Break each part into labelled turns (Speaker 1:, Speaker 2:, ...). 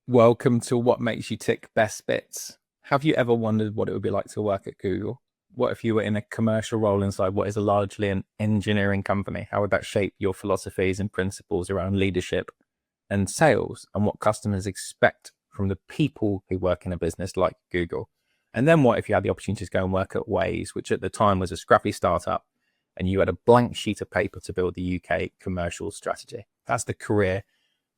Speaker 1: Welcome to What Makes You Tick Best Bits. Have you ever wondered what it would be like to work at Google? What if you were in a commercial role inside what is largely an engineering company? How would that shape your philosophies and principles around leadership and sales and what customers expect from the people who work in a business like Google? And then what if you had the opportunity to go and work at Waze, which at the time was a scrappy startup, and you had a blank sheet of paper to build the UK commercial strategy? That's the career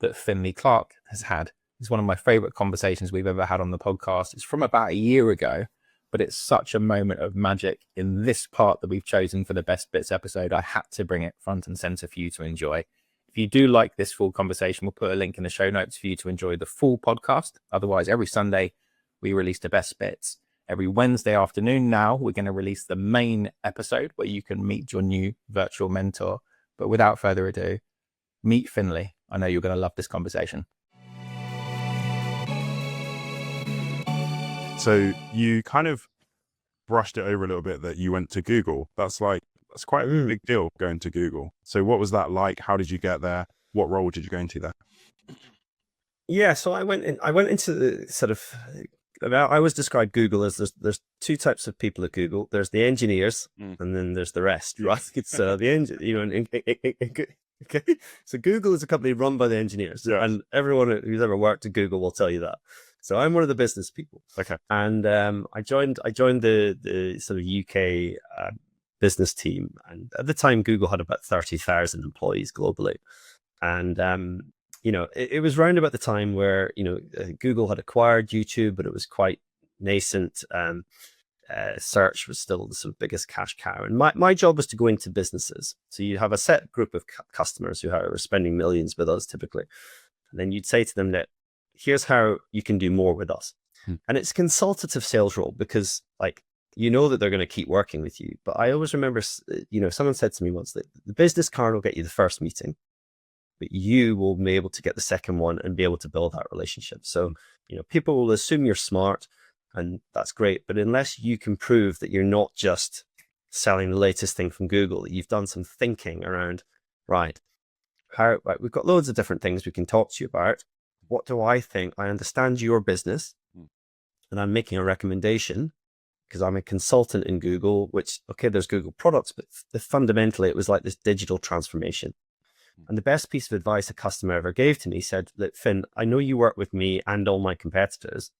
Speaker 1: that Finlay Clark has had. It's one of my favorite conversations we've ever had on the podcast. It's from about a year ago, but it's such a moment of magic in this part that we've chosen for the Best Bits episode. I had to bring it front and center for you to enjoy. If you do like this full conversation, we'll put a link in the show notes for you to enjoy the full podcast. Otherwise, every Sunday, we release the Best Bits. Every Wednesday afternoon now, we're going to release the main episode where you can meet your new virtual mentor. But without further ado, meet Finlay. I know you're going to love this conversation.
Speaker 2: So you kind of brushed it over a little bit that you went to Google. That's quite a big deal going to Google. So what was that like? How did you get there? What role did you go into there?
Speaker 3: Yeah, so I went into the sort of, I always describe Google as there's two types of people at Google. There's the engineers and then there's the rest, right? It's the engine, okay. So Google is a company run by the engineers, and everyone who's ever worked at Google will tell you that. So I'm one of the business people.
Speaker 2: Okay.
Speaker 3: And I joined the sort of UK business team, and at the time Google had about 30,000 employees globally, and it was round about the time where Google had acquired YouTube, but it was quite nascent. Search was still the sort of biggest cash cow, and my job was to go into businesses. So you have a set group of customers who are spending millions with us typically, and then you'd say to them that here's how you can do more with us. And it's a consultative sales role because that they're going to keep working with you. But I always remember, someone said to me once that the business card will get you the first meeting, but you will be able to get the second one and be able to build that relationship. So, people will assume you're smart, and that's great. But unless you can prove that you're not just selling the latest thing from Google, that you've done some thinking around, we've got loads of different things we can talk to you about. What do I think? I understand your business and I'm making a recommendation because I'm a consultant in Google, there's Google products, but fundamentally it was like this digital transformation. And the best piece of advice a customer ever gave to me said, look, Finn, I know you work with me and all my competitors.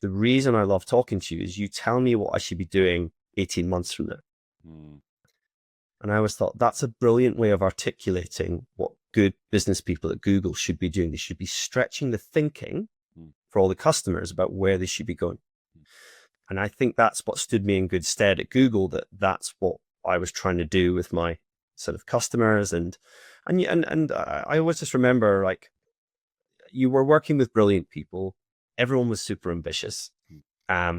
Speaker 3: The reason I love talking to you is you tell me what I should be doing 18 months from now. And I always thought that's a brilliant way of articulating what good business people at Google should be doing. They should be stretching the thinking for all the customers about where they should be going. And I think that's what stood me in good stead at Google, that's what I was trying to do with my sort of customers. And I always just remember, you were working with brilliant people. Everyone was super ambitious. At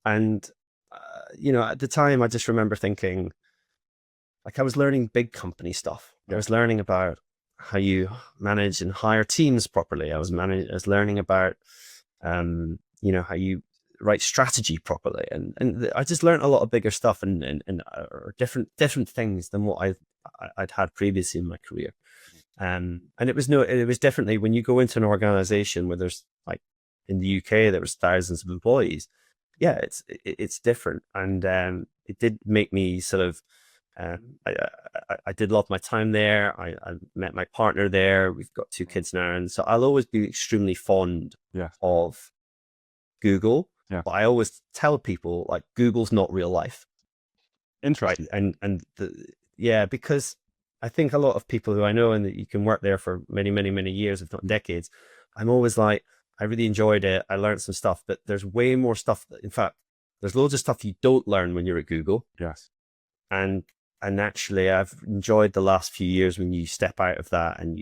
Speaker 3: the time, I just remember thinking, I was learning big company stuff. I was learning about how you manage and hire teams properly. I was learning about, how you write strategy properly. And I just learned a lot of bigger stuff and different things than what I'd had previously in my career. And it was definitely when you go into an organization where there's in the UK, there was thousands of employees. Yeah, it's different. And it did make me sort of, I did love my time there. I met my partner there. We've got 2 kids now. And so I'll always be extremely fond of Google. Yeah. But I always tell people Google's not real life.
Speaker 2: Interesting.
Speaker 3: Right? Because I think a lot of people who I know and that you can work there for many, many, many years, if not decades, I'm always I really enjoyed it. I learned some stuff, but there's way more stuff. In fact, there's loads of stuff you don't learn when you're at Google.
Speaker 2: Yes.
Speaker 3: And actually, I've enjoyed the last few years when you step out of that and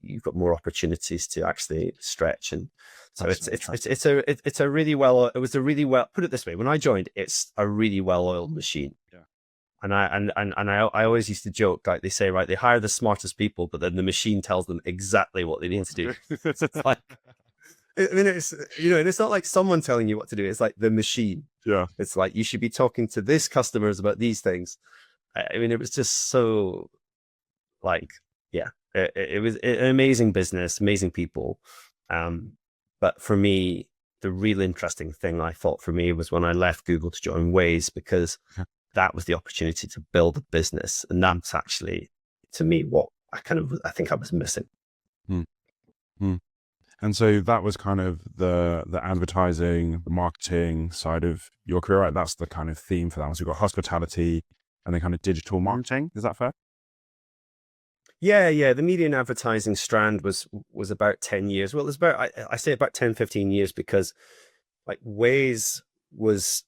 Speaker 3: you've got more opportunities to actually stretch. And so it was a really well, put it this way, when I joined, it's a really well-oiled machine. Yeah. And I always used to joke, they say, they hire the smartest people, but then the machine tells them exactly what they need to do. It's it's not like someone telling you what to do. It's like the machine.
Speaker 2: Yeah.
Speaker 3: It's you should be talking to this customers about these things. It was just so it was an amazing business, amazing people. But for me, the real interesting thing I thought for me was when I left Google to join Waze, because that was the opportunity to build a business. And that's actually, to me, what I think I was missing.
Speaker 2: Mm. Mm. And so that was kind of the advertising, the marketing side of your career, right? That's the kind of theme for that. So you've got hospitality and then kind of digital marketing. Is that fair?
Speaker 3: Yeah. The media and advertising strand was about 10 years. Well, it's about, I say about 10, 15 years, because like Waze was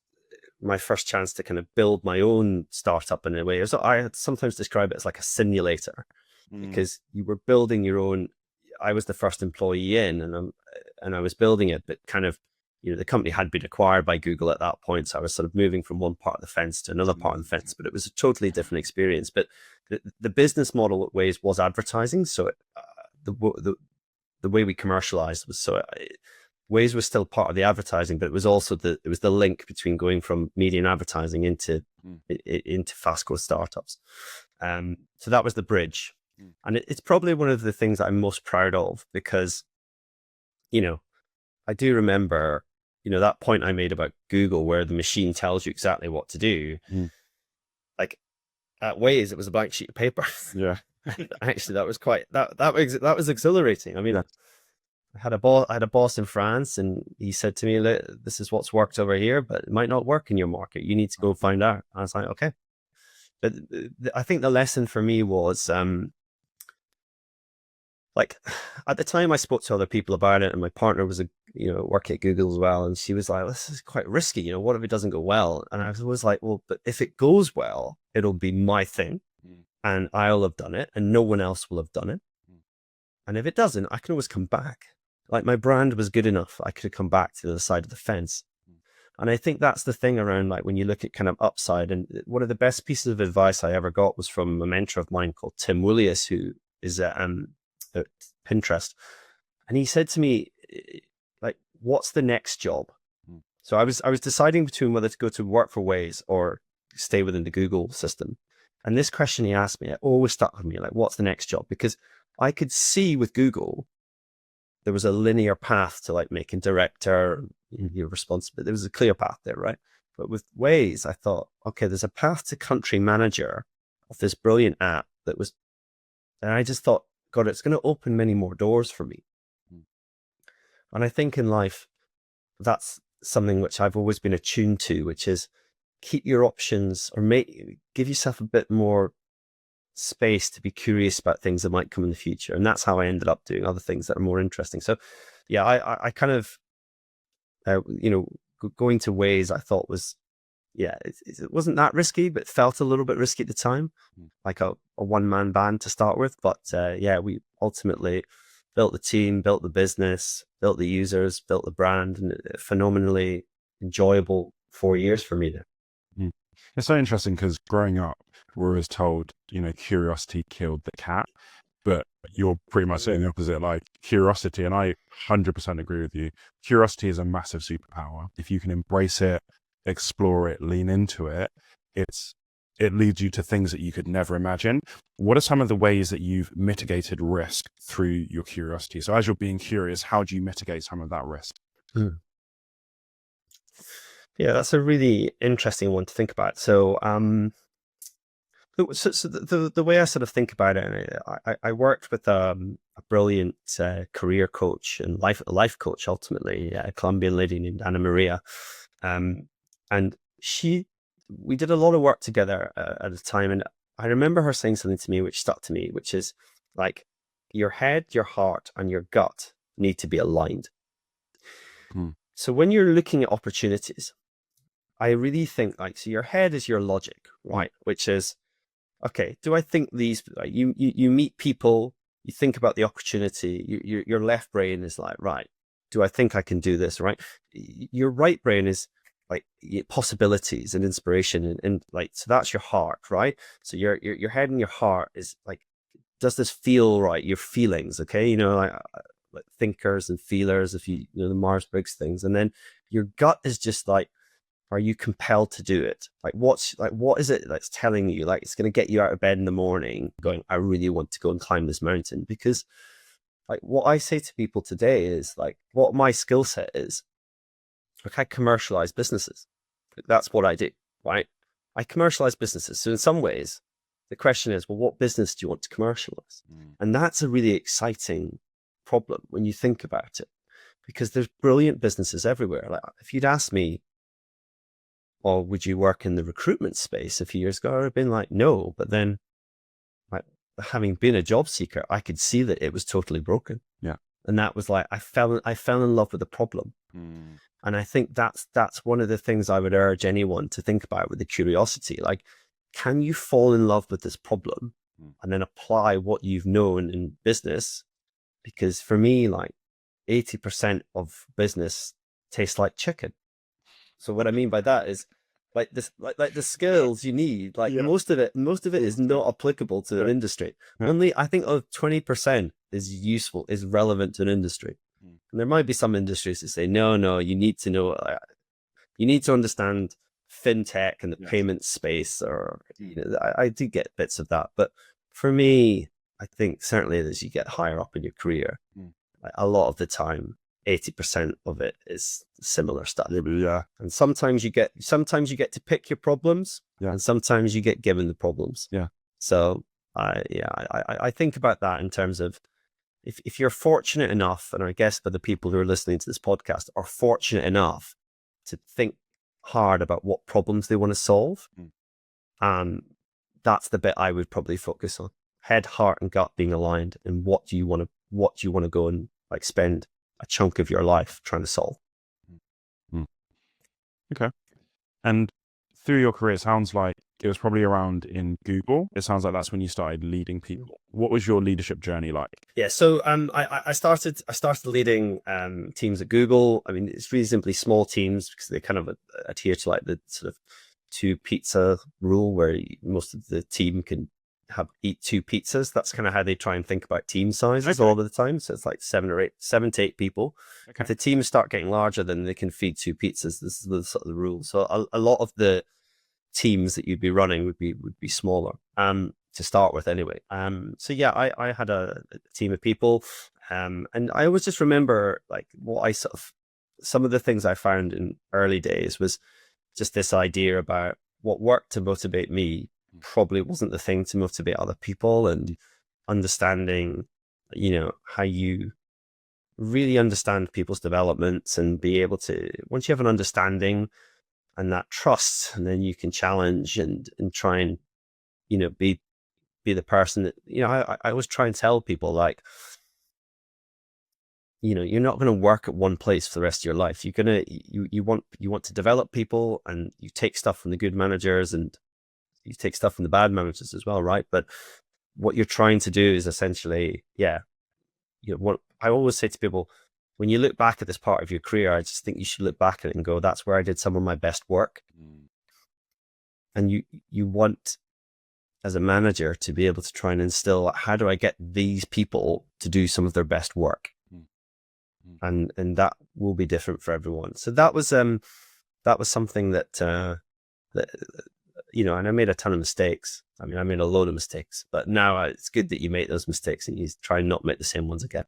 Speaker 3: my first chance to kind of build my own startup in a way. So I sometimes describe it as like a simulator, because you were building your own. I was the first employee in, and I was building it, but kind of, the company had been acquired by Google at that point. So I was sort of moving from one part of the fence to another part of the fence, but it was a totally different experience. But the business model at Waze was advertising. So the way we commercialized was, Waze was still part of the advertising, but it was also the link between going from media and advertising into fast growth startups. So that was the bridge. And it's probably one of the things that I'm most proud of, because, I do remember, that point I made about Google, where the machine tells you exactly what to do. Like at Waze, it was a blank sheet of paper.
Speaker 2: Yeah.
Speaker 3: Actually, that was that was exhilarating. I mean, I had a boss in France, and he said to me, "This is what's worked over here, but it might not work in your market. You need to go find out." I was like, "Okay." But I think the lesson for me was, like, at the time I spoke to other people about it, and my partner was working at Google as well, and she was like, "This is quite risky. What if it doesn't go well?" And I was always like, "Well, but if it goes well, it'll be my thing, and I'll have done it, and no one else will have done it. And if it doesn't, I can always come back. Like, my brand was good enough, I could come back to the other side of the fence." And I think that's the thing around, like, when you look at kind of upside. And one of the best pieces of advice I ever got was from a mentor of mine called Tim Willius, who is at Pinterest. And he said to me, like, "What's the next job?" So I was deciding between whether to go to work for Waze or stay within the Google system. And this question he asked me, it always stuck with me, like, what's the next job? Because I could see with Google, there was a linear path to, like, making director, your responsibility. There was a clear path there, right? But with Waze, I thought, okay, there's a path to country manager of this brilliant app and I just thought, God, it's going to open many more doors for me. And I think in life, that's something which I've always been attuned to, which is keep your options, or give yourself a bit more space to be curious about things that might come in the future. And that's how I ended up doing other things that are more interesting. So yeah, I kind of, going to Waze, I thought was, it wasn't that risky, but felt a little bit risky at the time, like a one-man band to start with. But we ultimately built the team, built the business, built the users, built the brand, and a phenomenally enjoyable 4 years for me there.
Speaker 2: It's so interesting, because growing up, we're always told, curiosity killed the cat, but you're pretty much saying the opposite. Like, curiosity, and I 100% agree with you. Curiosity is a massive superpower. If you can embrace it, explore it, lean into it, it leads you to things that you could never imagine. What are some of the ways that you've mitigated risk through your curiosity? So as you're being curious, how do you mitigate some of that risk?
Speaker 3: Yeah, that's a really interesting one to think about. So, the way I sort of think about it, I worked with a brilliant career coach and life coach, ultimately, a Colombian lady named Anna Maria. And we did a lot of work together at the time. And I remember her saying something to me which stuck to me, which is like, your head, your heart, and your gut need to be aligned. So when you're looking at opportunities, I really think, like, so your head is your logic, right? Which is, okay, do I think these, like, you meet people, you think about the opportunity, your left brain is like, right, do I think I can do this, right? Your right brain is like possibilities and inspiration, and like, so that's your heart, right? So your head and your heart is like, does this feel right? Your feelings, okay? Like thinkers and feelers, if you know the Myers-Briggs things. And then your gut is just like, are you compelled to do it? Like, what is it that's telling you, like, it's going to get you out of bed in the morning going, I really want to go and climb this mountain? Because like what I say to people today is like what my skill set is. Like I commercialize businesses. That's what I do, right? I commercialize businesses. So in some ways, the question is, well, what business do you want to commercialize? And that's a really exciting problem when you think about it, because there's brilliant businesses everywhere. Like if you'd asked me, or would you work in the recruitment space a few years ago, I would have been like, no. But then, like, having been a job seeker, I could see that it was totally broken.
Speaker 2: Yeah.
Speaker 3: And that was like, I fell in love with the problem. And I think that's one of the things I would urge anyone to think about with the curiosity. Like, can you fall in love with this problem and then apply what you've known in business? Because for me, like 80% of business tastes like chicken. So what I mean by that is like this, like the skills you need, like most of it is not applicable to an industry. Only I think of 20% is useful, is relevant to an industry. And there might be some industries that say, no, you need to know, you need to understand fintech and the payment space, or you know, I do get bits of that. But for me, I think certainly as you get higher up in your career, like a lot of the time, 80% of it is similar stuff. And sometimes you get to pick your problems, and sometimes you get given the problems. So I think about that in terms of if you're fortunate enough, and I guess for the people who are listening to this podcast are fortunate enough to think hard about what problems they want to solve, that's the bit I would probably focus on. Head, heart, and gut being aligned, and what do you want to go and like spend a chunk of your life trying to solve.
Speaker 2: Okay. And through your career, it sounds like it was probably around in Google. It sounds like that's when you started leading people. What was your leadership journey like?
Speaker 3: Yeah, so I started leading teams at Google. I mean, it's really simply small teams because they kind of adhere to like the sort of 2 pizza rule, where most of the team can eat 2 pizzas. That's kind of how they try and think about team sizes all of the time. So it's like 7 to 8 people.
Speaker 2: Okay.
Speaker 3: If the teams start getting larger, then they can feed 2 pizzas. This is the sort of the rule. So a lot of the teams that you'd be running would be smaller to start with anyway. So yeah, I had a team of people, and I always just remember like some of the things I found in early days was just this idea about what worked to motivate me probably wasn't the thing to motivate other people, and understanding, you know, how you really understand people's developments and be able to, once you have an understanding and that trust, and then you can challenge and try and, you know, be the person that, you know, I always try and tell people, like, you know, you're not going to work at one place for the rest of your life. You're going to, you want to develop people, and you take stuff from the good managers and you take stuff from the bad managers as well, right? But what you're trying to do is essentially, you know, what I always say to people, when you look back at this part of your career, I just think you should look back at it and go, that's where I did some of my best work. And you want, as a manager, to be able to try and instill, how do I get these people to do some of their best work? And that will be different for everyone. So that was something that you know, and I made a ton of mistakes. I mean, I made a load of mistakes, but now it's good that you make those mistakes and you try and not make the same ones again.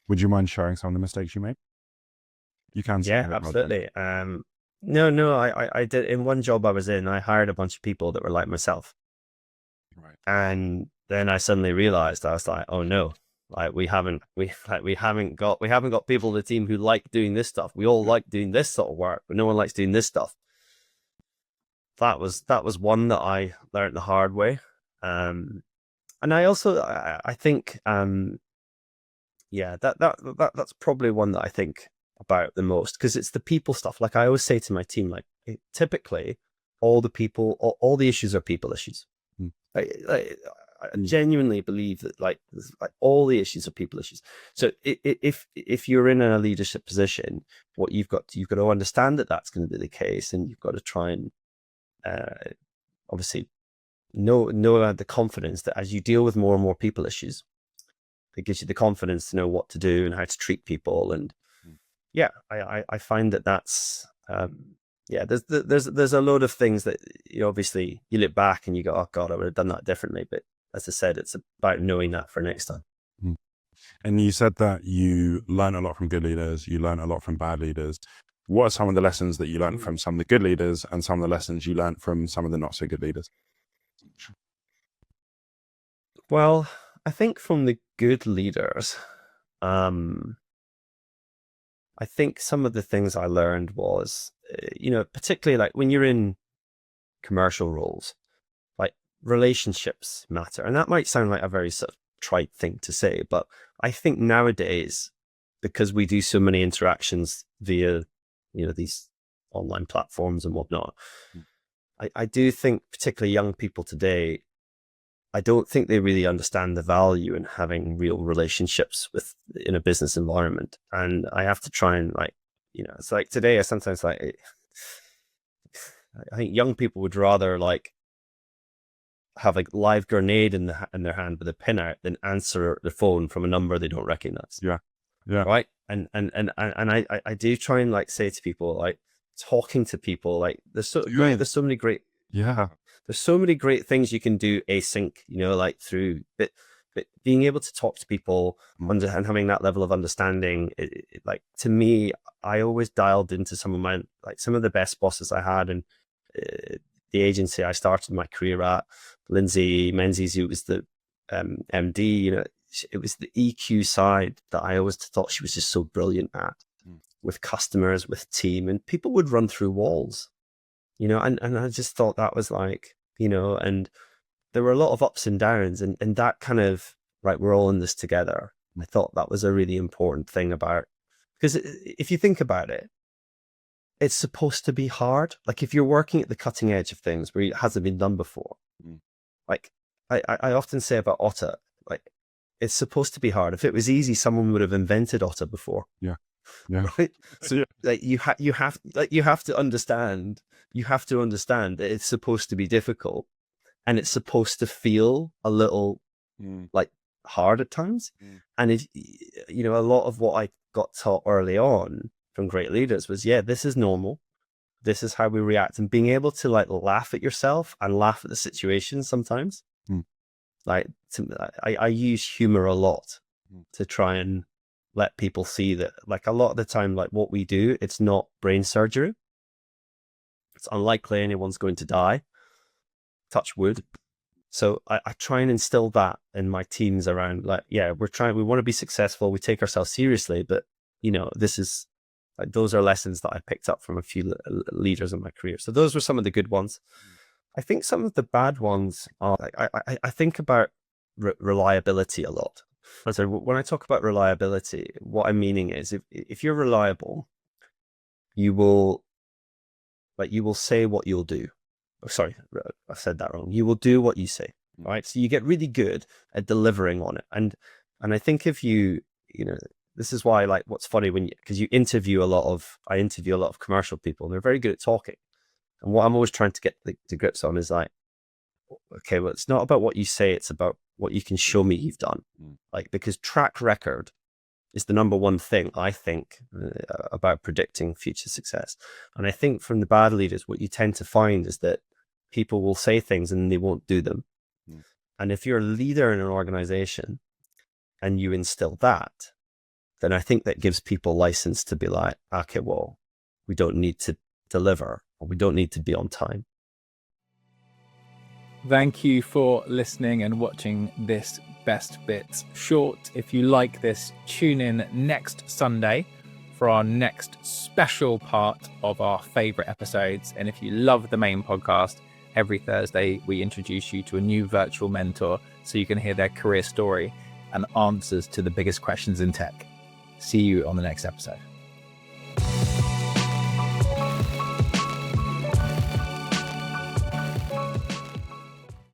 Speaker 2: Would you mind sharing some of the mistakes you made? You can.
Speaker 3: Yeah, absolutely. No, I did. In one job I was in, I hired a bunch of people that were like myself.
Speaker 2: Right.
Speaker 3: And then I suddenly realized, I was like, oh no, like we haven't got people in the team who like doing this stuff. We all like doing this sort of work, but no one likes doing this stuff. That was one that I learned the hard way. And I also, I think, that's probably one that I think about the most, because it's the people stuff. Like I always say to my team, like typically all the issues are people issues. I genuinely believe that like all the issues are people issues. So if you're in a leadership position, what you've got to understand that that's going to be the case, and you've got to try and obviously know the confidence that as you deal with more and more people issues, it gives you the confidence to know what to do and how to treat people. And I find that's there's a load of things that you obviously you look back and you go, oh God, I would have done that differently. But as I said, it's about knowing that for next time.
Speaker 2: And you said that you learn a lot from good leaders, you learn a lot from bad leaders. What are some of the lessons that you learned from some of the good leaders and some of the lessons you learned from some of the not so good leaders?
Speaker 3: Well, I think from the good leaders, I think some of the things I learned was, particularly like when you're in commercial roles, like relationships matter. And that might sound like a very sort of trite thing to say, but I think nowadays, because we do so many interactions via, these online platforms and whatnot, I do think particularly young people today, I don't think they really understand the value in having real relationships in a business environment. And I have to try and it's like today, I sometimes I think young people would rather have a live grenade in their hand with a pin out than answer the phone from a number they don't recognize.
Speaker 2: Yeah.
Speaker 3: Right. And I do try and say to people, talking to people, there's so many great, there's so many great things you can do async, through, but being able to talk to people and having that level of understanding, to me, I always dialed into some of the best bosses I had, and the agency I started my career at, Lindsay Menzies, who was the MD, it was the EQ side that I always thought she was just so brilliant at, with customers, with team, and people would run through walls, and I just thought that was and there were a lot of ups and downs, and that kind of, we're all in this together. And I thought that was a really important thing because if you think about it, it's supposed to be hard. If you're working at the cutting edge of things where it hasn't been done before, I often say about Otter, it's supposed to be hard. If it was easy, someone would have invented Otter before.
Speaker 2: Yeah.
Speaker 3: Right? So you have to understand that it's supposed to be difficult, and it's supposed to feel a little hard at times. And if a lot of what I got taught early on from great leaders was, this is normal. This is how we react, and being able to laugh at yourself and laugh at the situation sometimes. I use humor a lot to try and let people see that, a lot of the time, what we do, it's not brain surgery. It's unlikely anyone's going to die, touch wood. So I try and instill that in my teams around, we want to be successful. We take ourselves seriously, but this is, those are lessons that I picked up from a few leaders in my career. So those were some of the good ones. I think some of the bad ones are, I think about reliability a lot. So when I talk about reliability, what I'm meaning is if you're reliable, you will say what you'll do. Oh, sorry, I said that wrong. You will do what you say, right? So you get really good at delivering on it. And I think if this is why, what's funny because I interview a lot of commercial people, and they're very good at talking. And what I'm always trying to get to grips on is okay, well, it's not about what you say, it's about what you can show me you've done. Because track record is the number one thing I think about predicting future success. And I think from the bad leaders, what you tend to find is that people will say things and they won't do them. And if you're a leader in an organization and you instill that, then I think that gives people license to be okay, well, we don't need to deliver, or we don't need to be on time.
Speaker 1: Thank you for listening and watching this Best Bits short. If you like this, tune in next Sunday for our next special part of our favorite episodes. And if you love the main podcast, every Thursday we introduce you to a new virtual mentor so you can hear their career story and answers to the biggest questions in tech. See you on the next episode.